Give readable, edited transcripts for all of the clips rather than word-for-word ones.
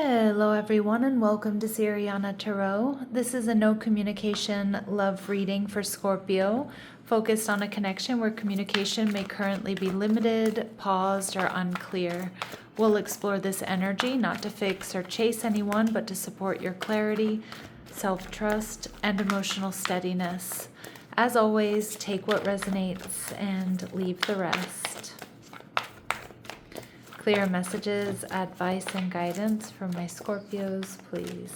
Hello everyone and welcome to Siriana Tarot. This is a no communication love reading for Scorpio, focused on a connection where communication may currently be limited, paused, or unclear. We'll explore this energy not to fix or chase anyone, but to support your clarity, self-trust, and emotional steadiness. As always, take what resonates and leave the rest. Clear messages, advice, and guidance from my Scorpios, please.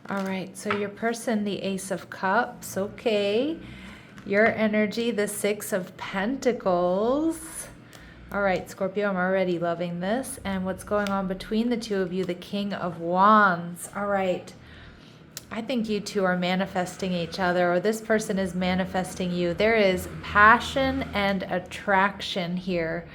All right, so your person, the Ace of Cups, okay. Your energy, the Six of Pentacles. All right, Scorpio, I'm already loving this. And what's going on between the two of you, the King of Wands. All right. I think you two are manifesting each other, or this person is manifesting you. There is passion and attraction here.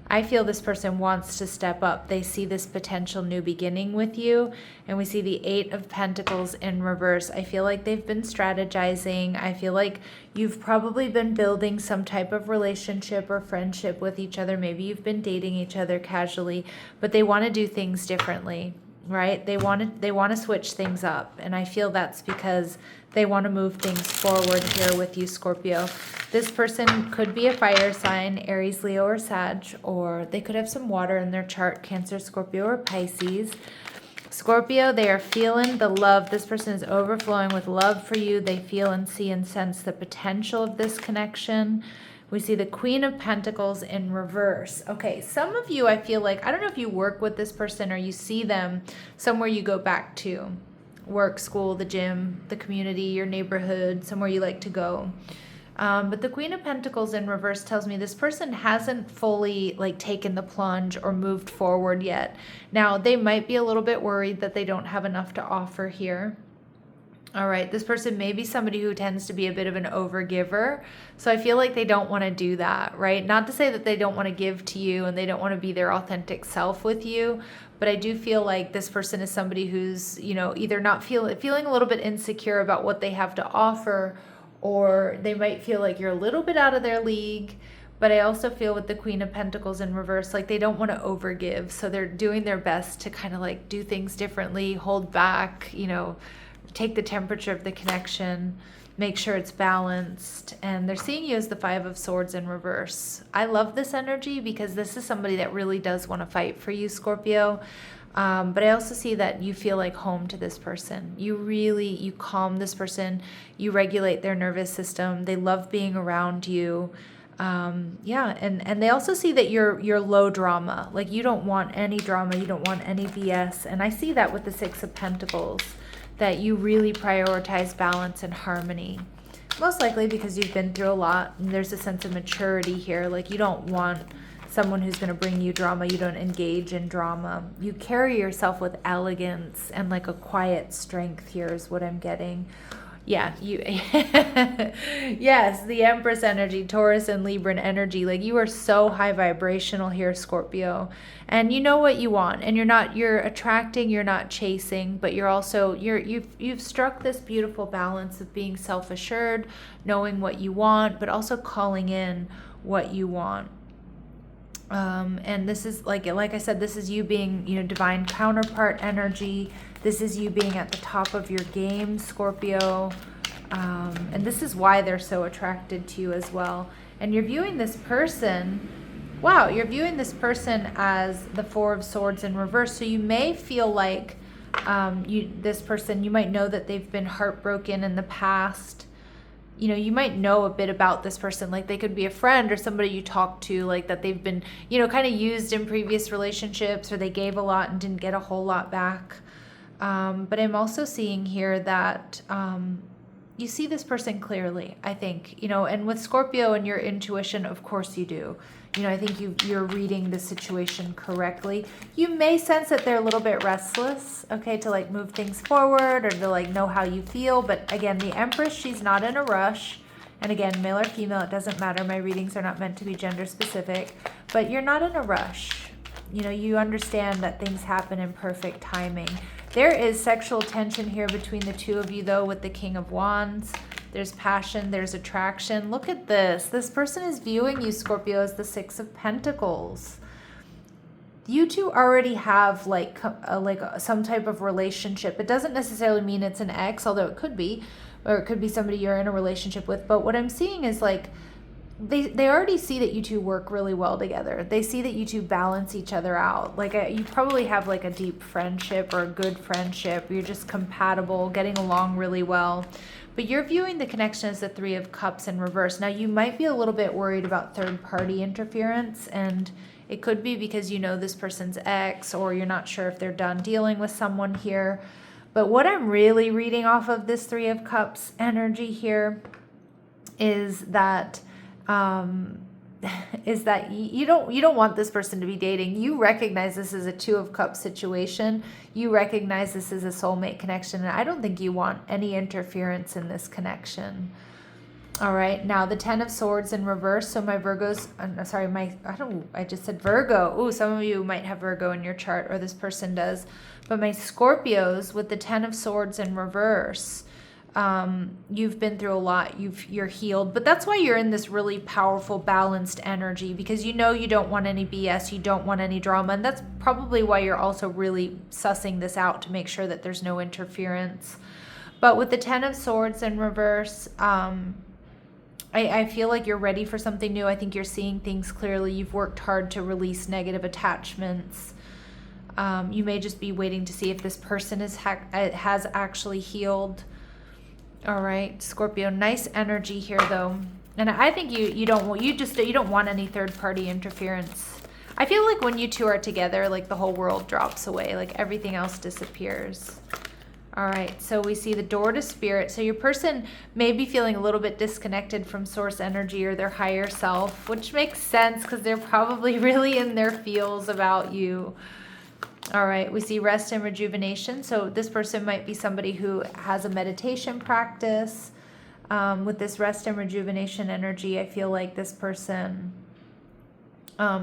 I feel this person wants to step up. They see this potential new beginning with you, and we see the Eight of Pentacles in reverse. I feel like they've been strategizing. I feel like you've probably been building some type of relationship or friendship with each other. Maybe you've been dating each other casually, but they want to do things differently. Right? They want to switch things up. And I feel that's because they want to move things forward here with you, Scorpio. This person could be a fire sign, Aries, Leo, or Sag, or they could have some water in their chart, Cancer, Scorpio, or Pisces. Scorpio, they are feeling the love. This person is overflowing with love for you. They feel and see and sense the potential of this connection. We see the Queen of Pentacles in reverse. Okay, some of you, I feel like, I don't know if you work with this person or you see them somewhere you go back to. Work, school, the gym, the community, your neighborhood, somewhere you like to go. But the Queen of Pentacles in reverse tells me this person hasn't fully taken the plunge or moved forward yet. Now, they might be a little bit worried that they don't have enough to offer here. All right, this person may be somebody who tends to be a bit of an overgiver. So I feel like they don't want to do that, right? Not to say that they don't want to give to you and they don't want to be their authentic self with you, but I do feel like this person is somebody who's, either not feeling a little bit insecure about what they have to offer, or they might feel like you're a little bit out of their league. But I also feel with the Queen of Pentacles in reverse, like they don't want to overgive. So they're doing their best to kind of do things differently, hold back, take the temperature of the connection, make sure it's balanced. And they're seeing you as the Five of Swords in reverse. I love this energy because this is somebody that really does want to fight for you, Scorpio. But I also see that you feel like home to this person. You calm this person. You regulate their nervous system. They love being around you. And they also see that you're low drama. Like you don't want any drama. You don't want any BS. And I see that with the Six of Pentacles, that you really prioritize balance and harmony. Most likely because you've been through a lot and there's a sense of maturity here. Like you don't want someone who's going to bring you drama. You don't engage in drama. You carry yourself with elegance and a quiet strength here is what I'm getting. Yeah, yes, the Empress energy, Taurus and Libran energy. You are so high vibrational here, Scorpio. And you know what you want. And you're attracting, you're not chasing, but you're also, you've struck this beautiful balance of being self-assured, knowing what you want, but also calling in what you want. And this is like I said, this is you being, divine counterpart energy. This is you being at the top of your game, Scorpio. And this is why they're so attracted to you as well. And you're viewing this person, you're viewing this person as the Four of Swords in reverse. So you may feel like this person, you might know that they've been heartbroken in the past. You might know a bit about this person, they could be a friend or somebody you talk to, that they've been, kind of used in previous relationships, or they gave a lot and didn't get a whole lot back. But I'm also seeing here that you see this person clearly, I think, and with Scorpio and your intuition, of course you do. I think you're reading the situation correctly. You may sense that they're a little bit restless, okay, to move things forward or to know how you feel. But again, the Empress, she's not in a rush. And again, male or female, it doesn't matter. My readings are not meant to be gender specific, but you're not in a rush. You understand that things happen in perfect timing. There is sexual tension here between the two of you, though, with the King of Wands. There's passion, there's attraction. Look at this. This person is viewing you, Scorpio, as the Six of Pentacles. You two already have like some type of relationship. It doesn't necessarily mean it's an ex, although it could be, or it could be somebody you're in a relationship with. But what I'm seeing is like they already see that you two work really well together. They see that you two balance each other out. Like you probably have like a deep friendship or a good friendship. You're just compatible, getting along really well. But you're viewing the connection as the Three of Cups in reverse. Now you might be a little bit worried about third party interference, and it could be because you know this person's ex, or you're not sure if they're done dealing with someone here. But what I'm really reading off of this Three of Cups energy here is that you don't want this person to be dating. You recognize this is a Two of Cups situation. You recognize this is a soulmate connection, and I don't think you want any interference in this connection. All right, now the Ten of Swords in reverse. So my Virgos, I just said Virgo. Ooh, some of you might have Virgo in your chart, or this person does. But my Scorpios with the Ten of Swords in reverse, you've been through a lot. You're healed, but that's why you're in this really powerful, balanced energy, because you know you don't want any BS, you don't want any drama, and that's probably why you're also really sussing this out to make sure that there's no interference. But with the Ten of Swords in reverse, I feel like you're ready for something new. I think you're seeing things clearly. You've worked hard to release negative attachments. You may just be waiting to see if this person has actually healed. All right, Scorpio, nice energy here though. And I think you don't want any third party interference. I feel like when you two are together, like the whole world drops away, like everything else disappears. All right, so we see the door to spirit. So your person may be feeling a little bit disconnected from source energy or their higher self, which makes sense because they're probably really in their feels about you. All right, we see rest and rejuvenation. So this person might be somebody who has a meditation practice. With this rest and rejuvenation energy, I feel like this person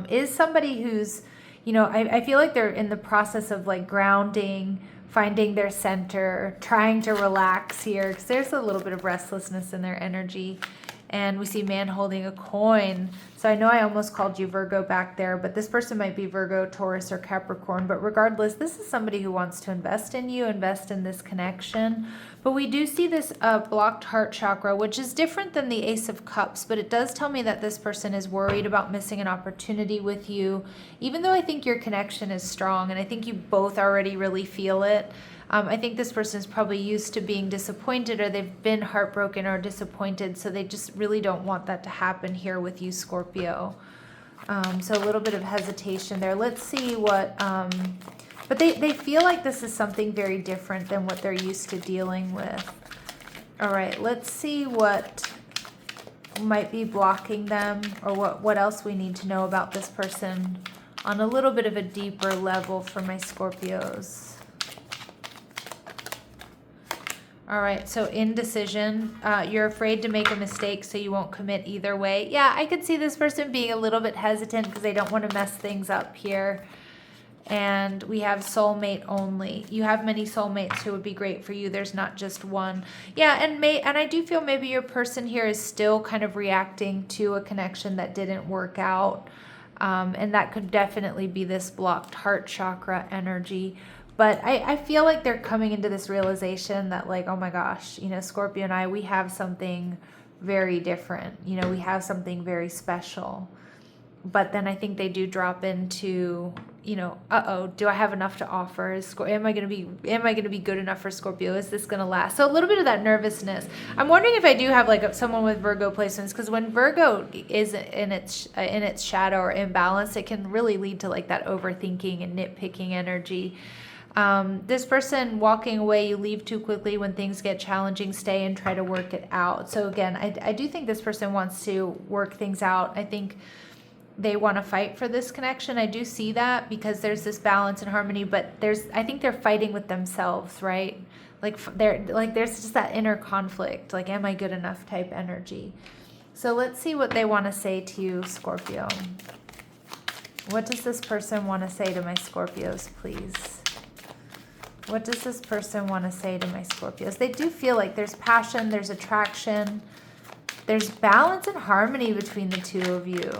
is somebody who's, I feel like they're in the process of like grounding, finding their center, trying to relax here, because there's a little bit of restlessness in their energy. And we see man holding a coin. So I know I almost called you Virgo back there, but this person might be Virgo, Taurus, or Capricorn. But regardless, this is somebody who wants to invest in you, invest in this connection. But we do see this blocked heart chakra, which is different than the Ace of Cups. But it does tell me that this person is worried about missing an opportunity with you, even though I think your connection is strong. And I think you both already really feel it. I think this person is probably used to being disappointed, or they've been heartbroken or disappointed, so they just really don't want that to happen here with you, Scorpio. So a little bit of hesitation there. Let's see what, but they feel like this is something very different than what they're used to dealing with. All right, let's see what might be blocking them, or what else we need to know about this person on a little bit of a deeper level for my Scorpios. All right, so indecision. You're afraid to make a mistake, so you won't commit either way. Yeah, I could see this person being a little bit hesitant because they don't want to mess things up here. And we have soulmate only. You have many soulmates who would be great for you. There's not just one. Yeah, and I do feel maybe your person here is still kind of reacting to a connection that didn't work out. And that could definitely be this blocked heart chakra energy. But I feel like they're coming into this realization that, like, oh my gosh, Scorpio and I, we have something very different. We have something very special. But then I think they do drop into, uh-oh, do I have enough to offer? Am I going to be good enough for Scorpio? Is this going to last? So a little bit of that nervousness. I'm wondering if I do have like someone with Virgo placements, because when Virgo is in its shadow or imbalance, it can really lead to like that overthinking and nitpicking energy. This person walking away, you leave too quickly when things get challenging, stay and try to work it out. So again, I do think this person wants to work things out. I think they want to fight for this connection. I do see that because there's this balance and harmony, but I think they're fighting with themselves, right? There's just that inner conflict, like, am I good enough type energy. So let's see what they want to say to you, Scorpio. What does this person want to say to my Scorpios, please? What does this person want to say to my Scorpios? They do feel like there's passion, there's attraction, there's balance and harmony between the two of you.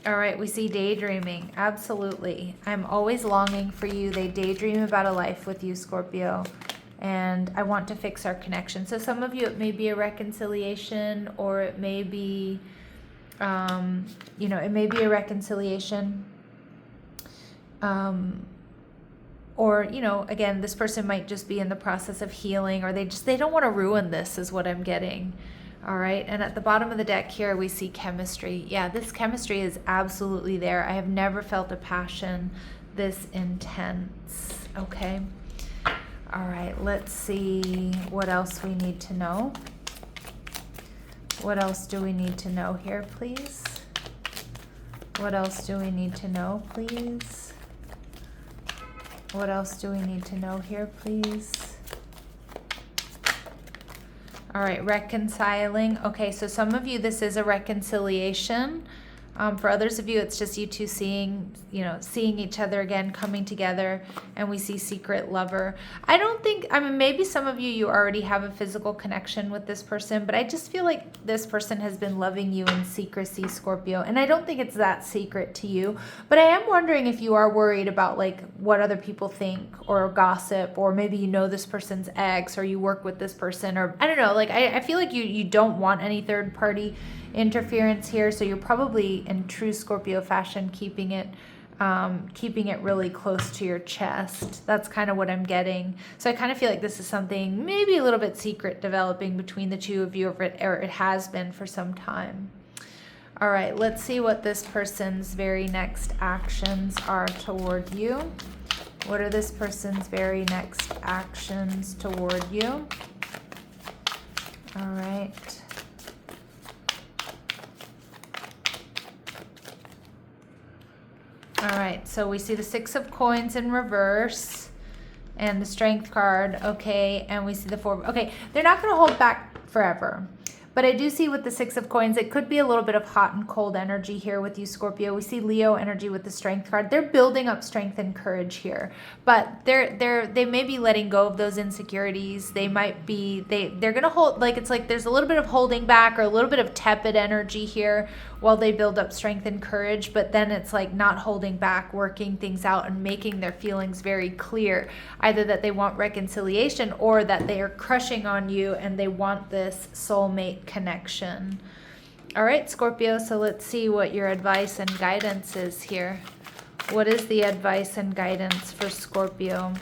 All right, we see daydreaming. Absolutely. I'm always longing for you. They daydream about a life with you, Scorpio. And I want to fix our connection. So some of you, it may be a reconciliation, or it may be, you know, it may be a reconciliation. Or, you know, again, this person might just be in the process of healing, or they don't want to ruin this, is what I'm getting. All right. And at the bottom of the deck here, we see chemistry. Yeah, this chemistry is absolutely there. I have never felt a passion this intense. Okay. All right. Let's see what else we need to know. What else do we need to know here, please? What else do we need to know, please? What else do we need to know here, please? All right, reconciling. Okay, so some of you, this is a reconciliation. For others of you, it's just you two seeing each other again, coming together, and we see secret lover. I don't think, I mean, maybe some of you already have a physical connection with this person, but I just feel like this person has been loving you in secrecy, Scorpio, and I don't think it's that secret to you, but I am wondering if you are worried about like what other people think, or gossip, or maybe you know this person's ex, or you work with this person, or I don't know, like I feel like you don't want any third party interference here, so you're probably in true Scorpio fashion keeping it really close to your chest. That's kind of what I'm getting. So I kind of feel like this is something maybe a little bit secret developing between the two of you, or it has been for some time. All right, let's see what this person's very next actions are toward you. What are this person's very next actions toward you? All right. All right, so we see the Six of Coins in reverse and the Strength card, okay, and we see the Four. Okay, they're not going to hold back forever. But I do see with the Six of Coins, it could be a little bit of hot and cold energy here with you, Scorpio. We see Leo energy with the Strength card. They're building up strength and courage here, but they may be letting go of those insecurities. They might be they're gonna hold, like it's like there's a little bit of holding back or a little bit of tepid energy here while they build up strength and courage. But then it's like not holding back, working things out and making their feelings very clear, either that they want reconciliation or that they are crushing on you and they want this soulmate connection. All right, Scorpio, so let's see what your advice and guidance is here. What is the advice and guidance for Scorpio?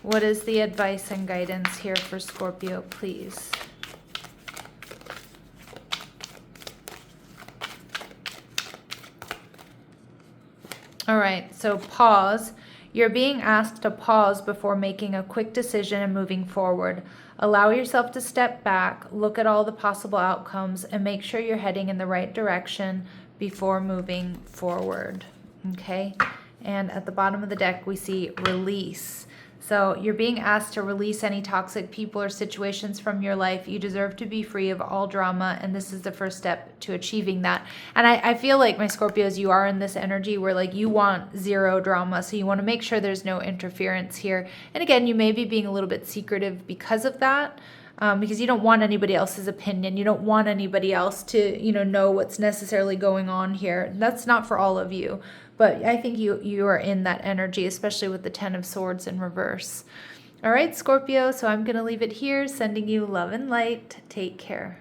What is the advice and guidance here for Scorpio, please? All right, so pause. You're being asked to pause before making a quick decision and moving forward. Allow yourself to step back, look at all the possible outcomes, and make sure you're heading in the right direction before moving forward. Okay? And at the bottom of the deck, we see release. So you're being asked to release any toxic people or situations from your life. You deserve to be free of all drama, and this is the first step to achieving that. And I feel like, my Scorpios, you are in this energy where like you want zero drama, so you want to make sure there's no interference here. And again, you may be being a little bit secretive because of that. Because you don't want anybody else's opinion. You don't want anybody else to, know what's necessarily going on here. That's not for all of you. But I think you are in that energy, especially with the Ten of Swords in reverse. All right, Scorpio, so I'm going to leave it here, sending you love and light. Take care.